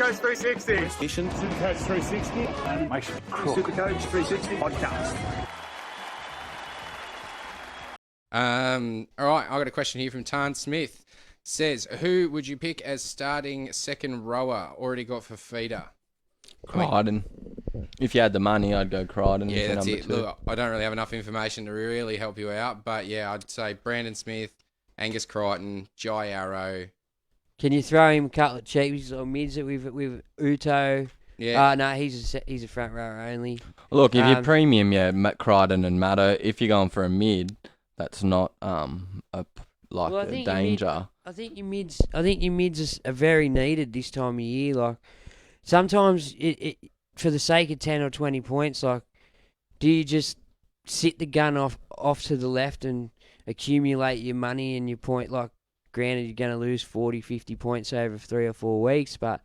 Supercoach 360. Supercoach 360. Animation. Supercoach 360 podcast. All right, I got a question here from Tarn Smith. Says, who would you pick as starting second rower? Already got for feeder. Crichton. If you had the money, I'd go Crichton. Yeah, that's number it. 2. Look, I don't really have enough information to really help you out, but yeah, I'd say Brandon Smith, Angus Crichton, Jai Arrow. Can you throw him a couple of cheapies or mids with Uto? Yeah. No, he's a front rower only. Look, if you're premium, yeah, Crichton and Maddo. If you're going for a mid, that's not a danger. I think your mids are very needed this time of year. Like sometimes it for the sake of 10 or 20 points, like do you just sit the gun off to the left and accumulate your money and your point? Like granted, you're going to lose 40, 50 points over 3 or 4 weeks, but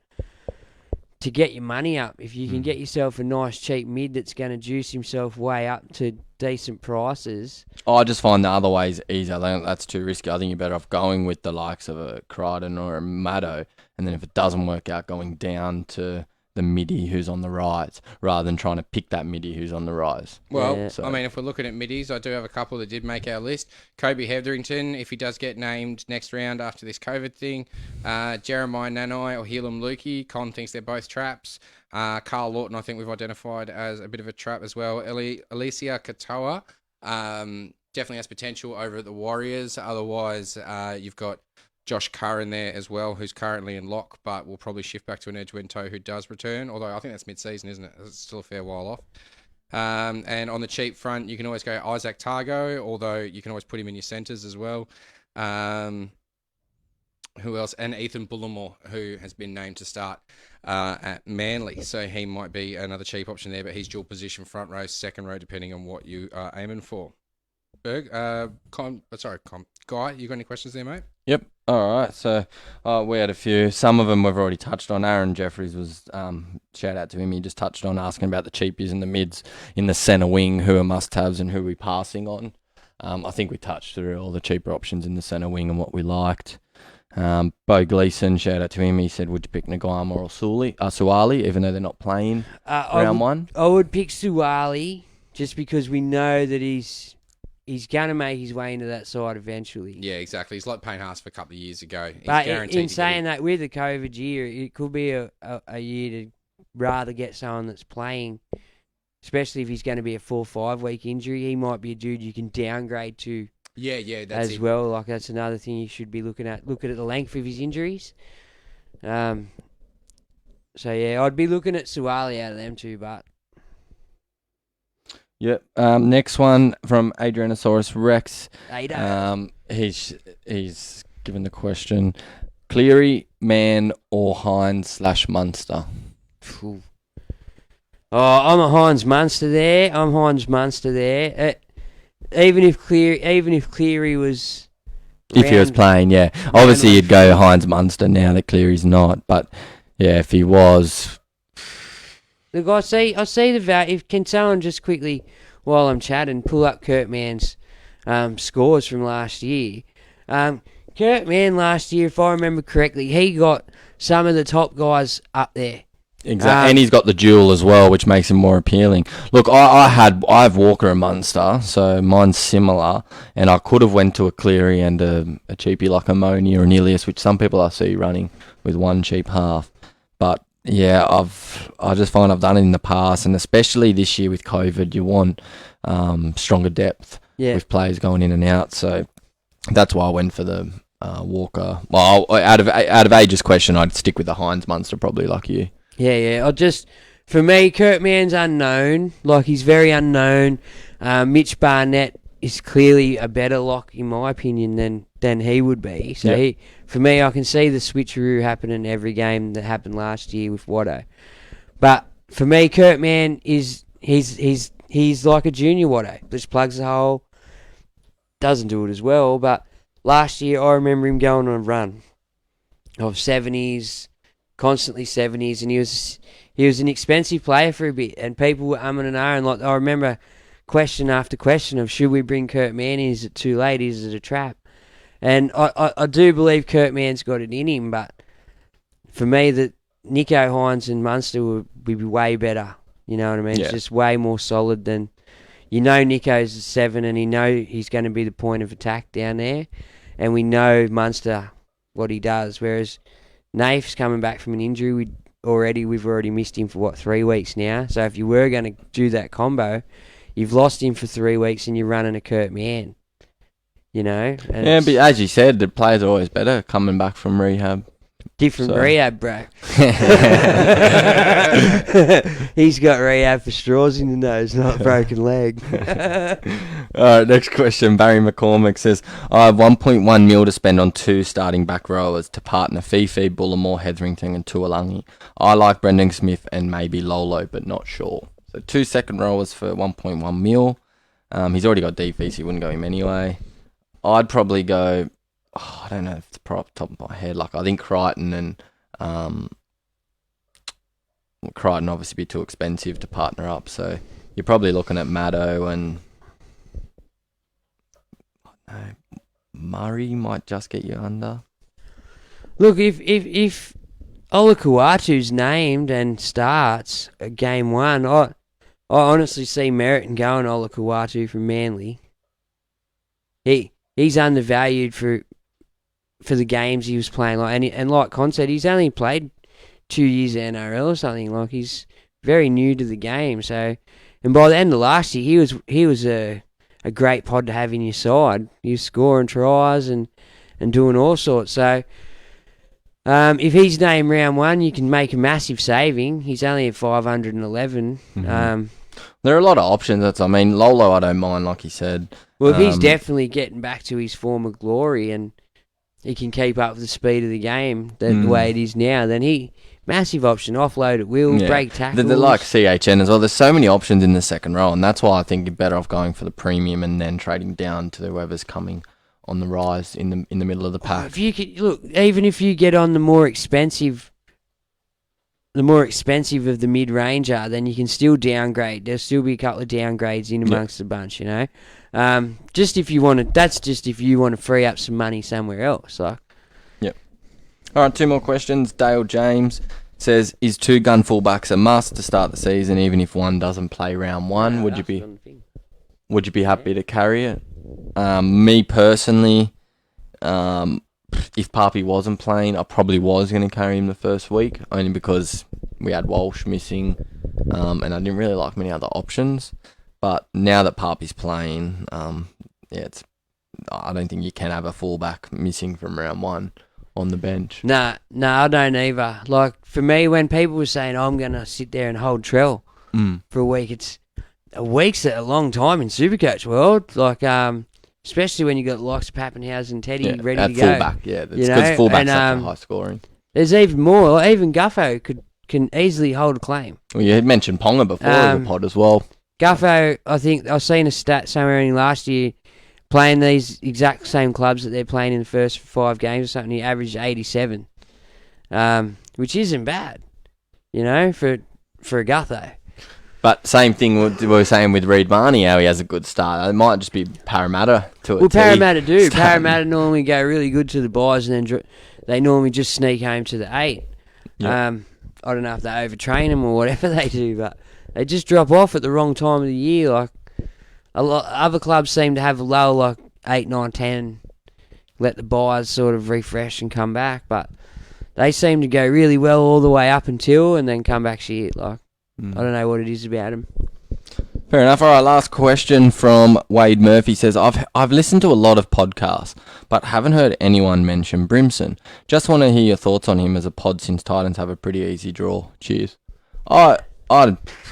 to get your money up, if you can get yourself a nice cheap mid that's going to juice himself way up to decent prices. I just find the other ways easier. I think that's too risky. I think you're better off going with the likes of a Crichton or a Maddo, and then if it doesn't work out, going down to the midi who's on the right, rather than trying to pick that midi who's on the rise. Well, Yeah. I mean, if we're looking at middies, I do have a couple that did make our list. Kobe Hetherington, if he does get named next round after this COVID thing. Jeremiah Nanai or Helam Lukey. Con thinks they're both traps. Carl Lawton, I think we've identified as a bit of a trap as well. Alicia Katoa definitely has potential over at the Warriors. Otherwise, you've got Josh Curran there as well, who's currently in lock, but will probably shift back to an Edwin Toe who does return, although I think that's mid-season, isn't it? It's still a fair while off. And on the cheap front, you can always go Isaac Targo, although you can always put him in your centres as well. Who else? And Ethan Bullimore, who has been named to start at Manly. So he might be another cheap option there, but he's dual position, front row, second row, depending on what you are aiming for. Berg, Guy, you got any questions there, mate? Yep. All right. So we had a few. Some of them we've already touched on. Aaron Jeffries was, shout out to him. He just touched on asking about the cheapies and the mids in the centre wing, who are must-haves and who we're passing on. I think we touched through all the cheaper options in the centre wing and what we liked. Bo Gleeson, shout out to him. He said, would you pick Nagama or Suwali, even though they're not playing round one? I would pick Suwali just because we know that he's going to make his way into that side eventually. Yeah, exactly. He's like Payne Haas for a couple of years ago. He's But guaranteed in to saying that, with the COVID year, it could be a year to rather get someone that's playing, especially if he's going to be a 4 or 5 week injury. He might be a dude you can downgrade to. Yeah, that's as it. well. Like that's another thing you should be looking at. Look at the length of his injuries. So yeah, I'd be looking at Suwali out of them two, but. Yep. Next one from Adrianosaurus Rex. Ada. He's given the question: Cleary, Mann, or Hines/Munster? Oh, I'm a Hines Munster there. Even if Cleary was. If he was playing, yeah. Obviously, you'd go Hines Munster now that Cleary's not. But yeah, if he was. Look, I see the value. Can someone just quickly, while I'm chatting, pull up Kurt Mann's scores from last year? Kurt Mann last year, if I remember correctly, he got some of the top guys up there. Exactly, and he's got the duel as well, which makes him more appealing. Look, I have Walker and Munster, so mine's similar, and I could have went to a Cleary and a cheapie like a Moni or an Ilias, which some people I see running with one cheap half. But yeah, I just find I've done it in the past, and especially this year with COVID, you want stronger depth with players going in and out. So that's why I went for the Walker. Well, out of age's question, I'd stick with the Hines Munster probably, like you. Yeah. For me, Kurt Mann's unknown. Like, he's very unknown. Mitch Barnett is clearly a better lock, in my opinion, than he would be. So, for me, I can see the switcheroo happening every game that happened last year with Watto. But for me, Kurt Mann he's like a junior Watto. Just plugs the hole. Doesn't do it as well. But last year, I remember him going on a run of 70s. Constantly 70s, and he was an expensive player for a bit, and people were umming and ahhing. Like, I remember question after question of, should we bring Kurt Mann in? Is it too late? Is it a trap? And I do believe Kurt Mann's got it in him, but for me, Nico Hines and Munster would be way better. You know what I mean? Yeah. It's just way more solid than... You know Nico's a 7 and he's going to be the point of attack down there. And we know Munster, what he does. Whereas Nafe's coming back from an injury. We've already missed him for, 3 weeks now. So if you were going to do that combo, you've lost him for 3 weeks and you're running a Kurt Mann. You know? And Yeah, but as you said, the players are always better coming back from rehab. different so- rehab, bro. He's got rehab for straws in the nose, not a broken leg. All right, next question. Barry McCormick says, I have 1.1 mil to spend on 2 starting back rowers to partner Fifi, Bullimore, Hetherington and Tuolangi. I like Brendan Smith and maybe Lolo, but not sure. So 2 second rowers for 1.1 mil. He's already got DP, so you wouldn't go him anyway. I'd probably go... I don't know if it's off the top of my head. Like, I think Crichton and Crichton obviously be too expensive to partner up. So you're probably looking at Maddo and Murray might just get you under. Look, if Olakuatu's named and starts at game 1, I honestly see merit in going Olakuatu from Manly. He's undervalued for the games he was playing, and like Con said, he's only played 2 years at NRL or something. Like, he's very new to the game. So, and by the end of last year, he was a great pod to have in your side. He was scoring tries and doing all sorts. So, if he's named round 1, you can make a massive saving. He's only at 511. Mm-hmm. There are a lot of options. Lolo I don't mind, like you said. Well, if he's definitely getting back to his former glory and he can keep up with the speed of the game the way it is now, then massive option, offload at will, break tackles. They're like CHN as well. There's so many options in the second row, and that's why I think you're better off going for the premium and then trading down to whoever's coming on the rise in the middle of the pack. If you could, look, even if you get on the more expensive of the mid-ranger, then you can still downgrade. There'll still be a couple of downgrades in amongst the bunch, you know. Just if you want to, that's just if you want to free up some money somewhere else. Like. Yep. All right, 2 more questions. Dale James says, is 2 gun fullbacks a must to start the season, even if one doesn't play round 1? Would you be happy to carry it? Me personally, if Papi wasn't playing, I probably was going to carry him the first week, only because we had Walsh missing, and I didn't really like many other options. But now that Papi's playing, I don't think you can have a fullback missing from round 1 on the bench. Nah, I don't either. Like, for me, when people were saying, I'm going to sit there and hold Trell for a week, a week's a long time in Supercoach world. Like, especially when you got the likes of Pappenhausen and Teddy ready to go. Fullback, that's because fullback's such a high scoring. There's even more. Like, even Guffo can easily hold a claim. Well, you had mentioned Ponga before in the pod as well. Guffo, I think I've seen a stat somewhere in last year playing these exact same clubs that they're playing in the first 5 games or something. He averaged 87, which isn't bad, you know, for a Gutho. But same thing we were saying with Reid Marnie, how he has a good start. It might just be Parramatta to it. Well, Parramatta do. Parramatta normally go really good to the buys and then they normally just sneak home to the 8. Yep. I don't know if they overtrain them or whatever they do, but they just drop off at the wrong time of the year. Like, other clubs seem to have a low, like 8, 9, 10, let the buys sort of refresh and come back, but they seem to go really well all the way up until and then come back shit. Like, I don't know what it is about them. Fair enough. All right, last question from Wade Murphy says, I've listened to a lot of podcasts, but haven't heard anyone mention Brimson. Just want to hear your thoughts on him as a pod since Titans have a pretty easy draw. Cheers.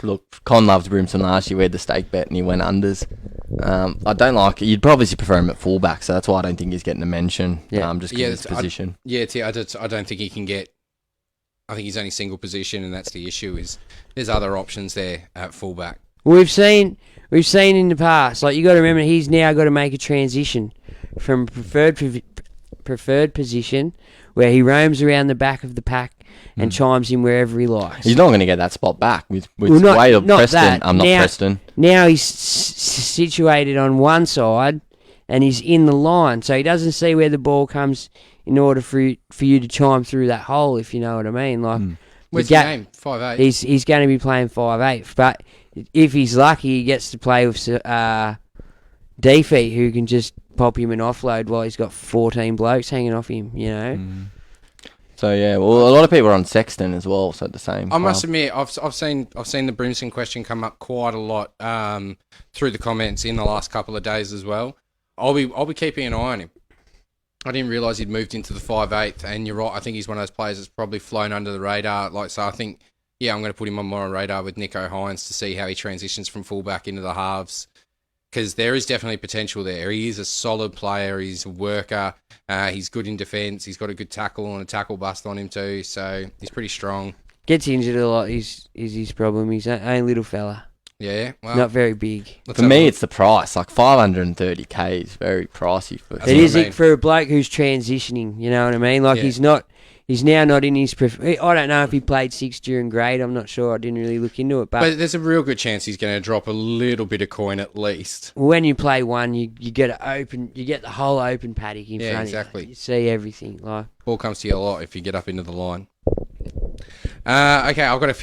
Look, Con loved Brimson last year. We had the stake bet and he went unders. I don't like it. You'd probably prefer him at fullback, so that's why I don't think he's getting a mention. Just because of his position. I don't think he can get... I think he's only single position, and that's the issue. Is there's other options there at fullback. Well, we've seen in the past. Like, you got to remember, he's now got to make a transition from preferred position where he roams around the back of the pack and chimes in wherever he likes. He's not going to get that spot back with Wade or Preston. Preston. Now he's situated on one side and he's in the line, so he doesn't see where the ball comes in order for you to chime through that hole, if you know what I mean. Like, Where's the game? 5'8". He's going to be playing 5'8", but if he's lucky, he gets to play with Defeat, who can just pop him and offload while he's got 14 blokes hanging off him. You know. So yeah, well, a lot of people are on Sexton as well. So at the same. I must admit, I've seen the Brimson question come up quite a lot through the comments in the last couple of days as well. I'll be keeping an eye on him. I didn't realise he'd moved into the 5'8", and you're right. I think he's one of those players that's probably flown under the radar. So I think, I'm going to put him on more on radar with Nico Hines to see how he transitions from fullback into the halves, because there is definitely potential there. He is a solid player. He's a worker. He's good in defence. He's got a good tackle and a tackle bust on him too. So he's pretty strong. Gets injured a lot. Is his problem? He's a little fella. Yeah, well, not very big. For me, it's the price. Like 530k is very pricey for. It is for a bloke who's transitioning. You know what I mean? Like he's now not in his. I don't know if he played 6 during grade. I'm not sure. I didn't really look into it, but there's a real good chance he's going to drop a little bit of coin at least. When you play one, you get it open. You get the whole open paddock in front exactly. of you. You see everything. Like ball comes to you a lot if you get up into the line. Okay, I've got a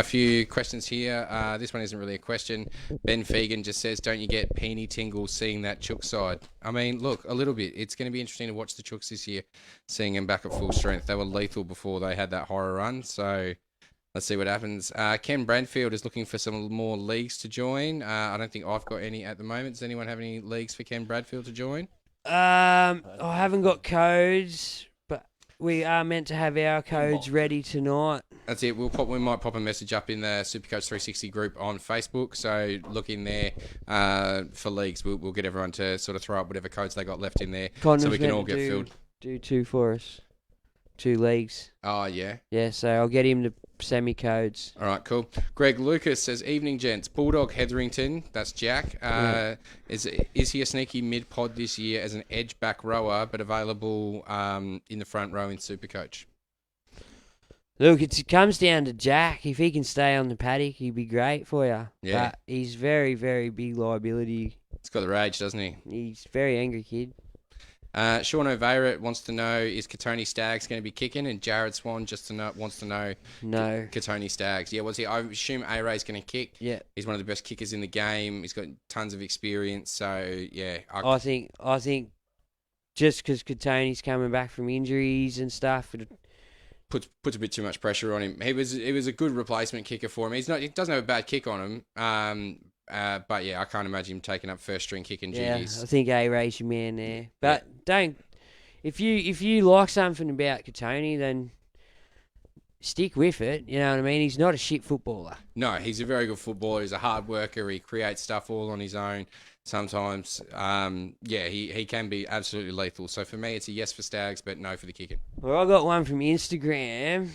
few questions here. This one isn't really a question. Ben Fegan just says, don't you get peeny tingles seeing that Chook side? I mean, look, a little bit. It's going to be interesting to watch the Chooks this year, seeing them back at full strength. They were lethal before they had that horror run, so let's see what happens. Ken Bradfield is looking for some more leagues to join. I don't think I've got any at the moment. Does anyone have any leagues for Ken Bradfield to join? I haven't got codes. We are meant to have our codes ready tonight. That's it. We might pop a message up in the Supercoach 360 group on Facebook. So look in there for leagues. We'll get everyone to sort of throw up whatever codes they got left in there, so we can all get filled. Do 2 for us. 2 leagues. Oh yeah. Yeah. So I'll get him to send me codes. All right, cool. Greg Lucas says, "Evening, gents. Bulldog Hetherington, that's Jack. Is he a sneaky mid-pod this year as an edge back rower, but available in the front row in Supercoach?" Look, it comes down to Jack. If he can stay on the paddock, he'd be great for you. Yeah. But he's very, very big liability. He's got the rage, doesn't he? He's a very angry kid. Sean O'Veira wants to know, is Katoni Staggs going to be kicking? And Jared Swan wants to know, no. Katoni Staggs. Yeah, I assume A-Ray's going to kick. Yeah. He's one of the best kickers in the game. He's got tons of experience. So, yeah. I think just because Katoni's coming back from injuries and stuff, it puts a bit too much pressure on him. He was a good replacement kicker for him. He doesn't have a bad kick on him. But yeah, I can't imagine him taking up first string kicking duties. Yeah, I think A-Ray's your man there. But if you like something about Katoni, then stick with it. You know what I mean? He's not a shit footballer. No, he's a very good footballer. He's a hard worker. He creates stuff all on his own. Sometimes, he can be absolutely lethal. So for me, it's a yes for Staggs, but no for the kicking. Well, I got one from Instagram.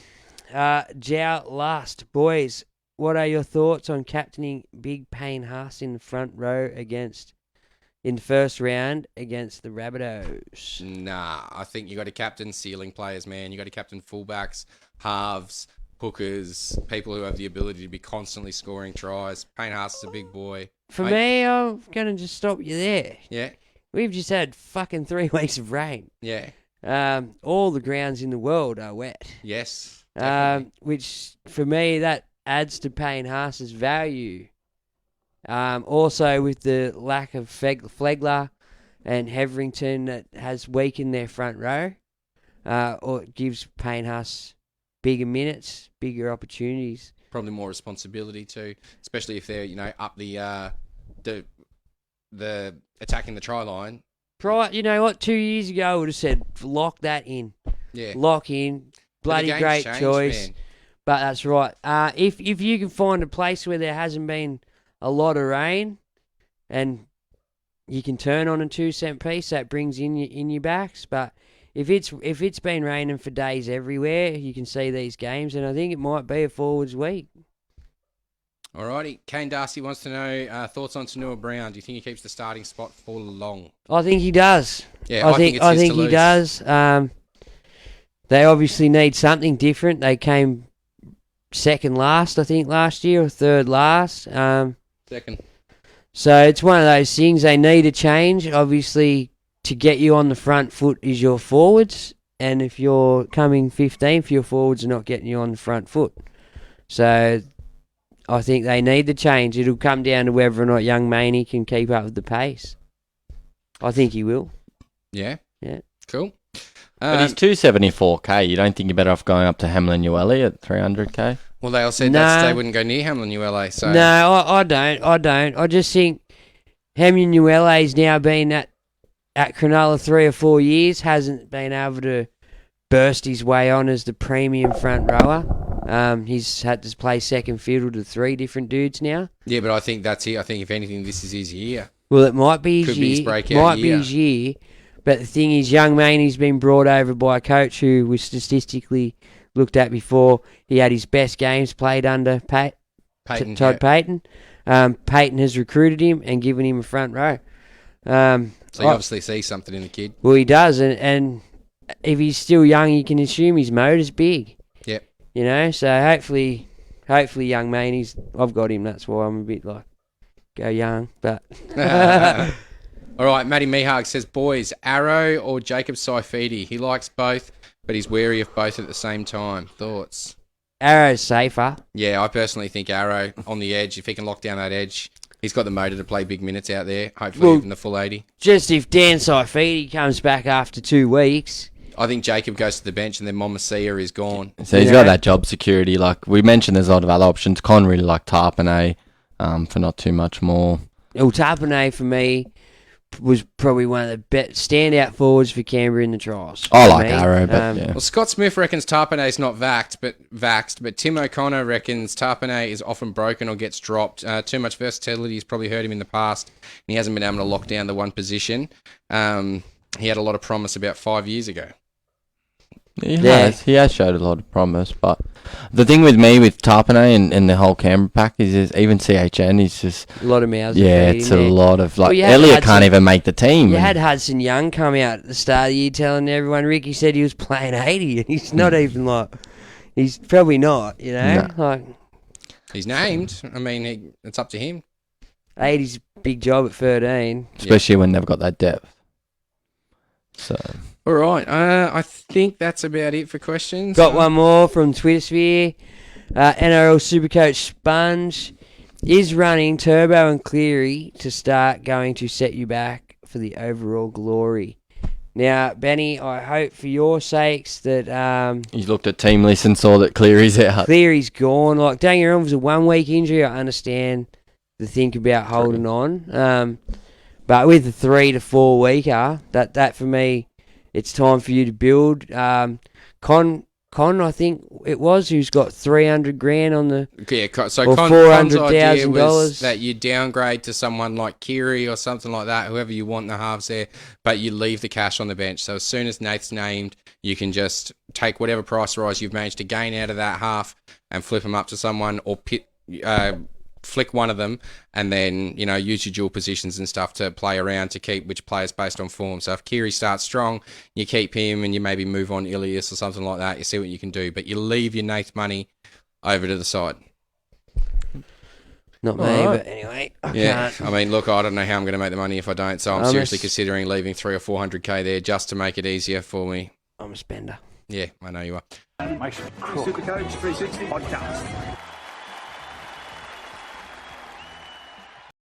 Jow Last. Boys, what are your thoughts on captaining Big Payne Haas in the front row in the first round against the Rabbitohs? Nah, I think you got to captain ceiling players, man. You got to captain fullbacks, halves, hookers, people who have the ability to be constantly scoring tries. Payne Haas is a big boy. For me, I'm going to just stop you there. Yeah. We've just had fucking 3 weeks of rain. Yeah. All the grounds in the world are wet. Yes. Definitely. Which, for me, that adds to Payne Haas's value. Also, with the lack of Flegler and Hetherington that has weakened their front row, or it gives Payne Haas bigger minutes, bigger opportunities. Probably more responsibility too, especially if they're up the attacking the try line. You know what? 2 years ago, I would have said lock that in. Yeah, lock in. Bloody great choice. Man. But that's right. If you can find a place where there hasn't been a lot of rain, and you can turn on a 2-cent piece, that brings in your backs. But if it's been raining for days everywhere, you can see these games, and I think it might be a forwards week. Alrighty, Kane Darcy wants to know thoughts on Tanua Brown. Do you think he keeps the starting spot for long? I think he does. Yeah, I think he does. They obviously need something different. They came second last, I think, last year, or third last. Second. So it's one of those things. They need a change. Obviously, to get you on the front foot is your forwards. and if you're coming 15th, your forwards are not getting you on the front foot. So I think they need the change. It'll come down to whether or not young Maney can keep up with the pace. I think he will. Yeah. Yeah. Cool. But he's 274k. You don't think you're better off going up to Hamlin Ueli at 300k? Well, they all said No. they wouldn't go near Hamlin ULA. So No, I don't. I just think Hamlin Uele's now been at Cronulla 3 or 4 years, hasn't been able to burst his way on as the premium front rower. He's had to play second fiddle to 3 different dudes now. Yeah, but I think that's it. I think if anything, this is his year. Well, it might be his Could be his year. breakout Might year. be his year. But the thing is, young Maney's been brought over by a coach who was statistically looked at before. He had his best games played under Todd Payton. Payton has recruited him and given him a front row. So you obviously see something in the kid. Well, he does, and if he's still young, you can assume his motor's big. Yep. You know, so hopefully young Maney's. I've got him. That's why I'm a bit like go young, but. All right, Matty Mihag says, boys, Arrow or Jacob Saifidi? He likes both, but he's wary of both at the same time. Thoughts? Arrow's safer. Yeah, I personally think Arrow on the edge. If he can lock down that edge, he's got the motor to play big minutes out there. Hopefully even the full 80. Just if Dan Saifidi comes back after 2 weeks. I think Jacob goes to the bench and then Momasia is gone. So he's got that job security. Like we mentioned, there's a lot of other options. Con really like Tarpanay for not too much more. Well, Tarpanay for me was probably one of the best standout forwards for Canberra in the trials. I like Arrow, but yeah. Well, Scott Smith reckons Tarpanay's not vaxxed, but Tim O'Connor reckons Tarpanay is often broken or gets dropped. Too much versatility. He's probably hurt him in the past, and he hasn't been able to lock down the one position. He had a lot of promise about 5 years ago. He has showed a lot of promise, but the thing with me with Tarpanay and the whole Canberra pack is even CHN is just A lot of mouths. yeah, to feed it's in a there. lot of Well, like you had Elliot Hudson- can't even make the team. You had Hudson Young come out at the start of the year telling everyone Ricky said he was playing 80, and he's not even like, he's probably not, you know? No. Like, He's named. I mean, it's up to him. 80's a big job at 13. especially when they've got that depth. So All right. I think that's about it for questions. Got one more from Twitter Sphere. NRL Supercoach Sponge is running Turbo and Cleary to start going to set you back for the overall glory. Now, Benny, I hope for your sakes that he looked at team list and saw that Cleary's out. Cleary's gone. Like, don't get me wrong, it was a 1 week injury. I understand the think about holding on. But with the 3 to 4 weeker, that for me, it's time for you to build. Con, I think it was, who's got 300 grand on the. Yeah, so Or Con's idea $400,000. was that you downgrade to someone like Kiri or something like that, whoever you want in the halves there, but you leave the cash on the bench. So as soon as Nath's named, you can just take whatever price rise you've managed to gain out of that half and flip them up to someone or flick one of them and then, use your dual positions and stuff to play around to keep which players based on form. So if Kiri starts strong, you keep him and you maybe move on Ilias or something like that. You see what you can do, but you leave your Nath money over to the side. Not me, Alright. but anyway. Yeah, Can't. I mean, look, I don't know how I'm going to make the money if I don't, so I'm seriously considering leaving 300 or 400k there just to make it easier for me. I'm a spender. Yeah, I know you are. Make sure Supercoach 360 podcast.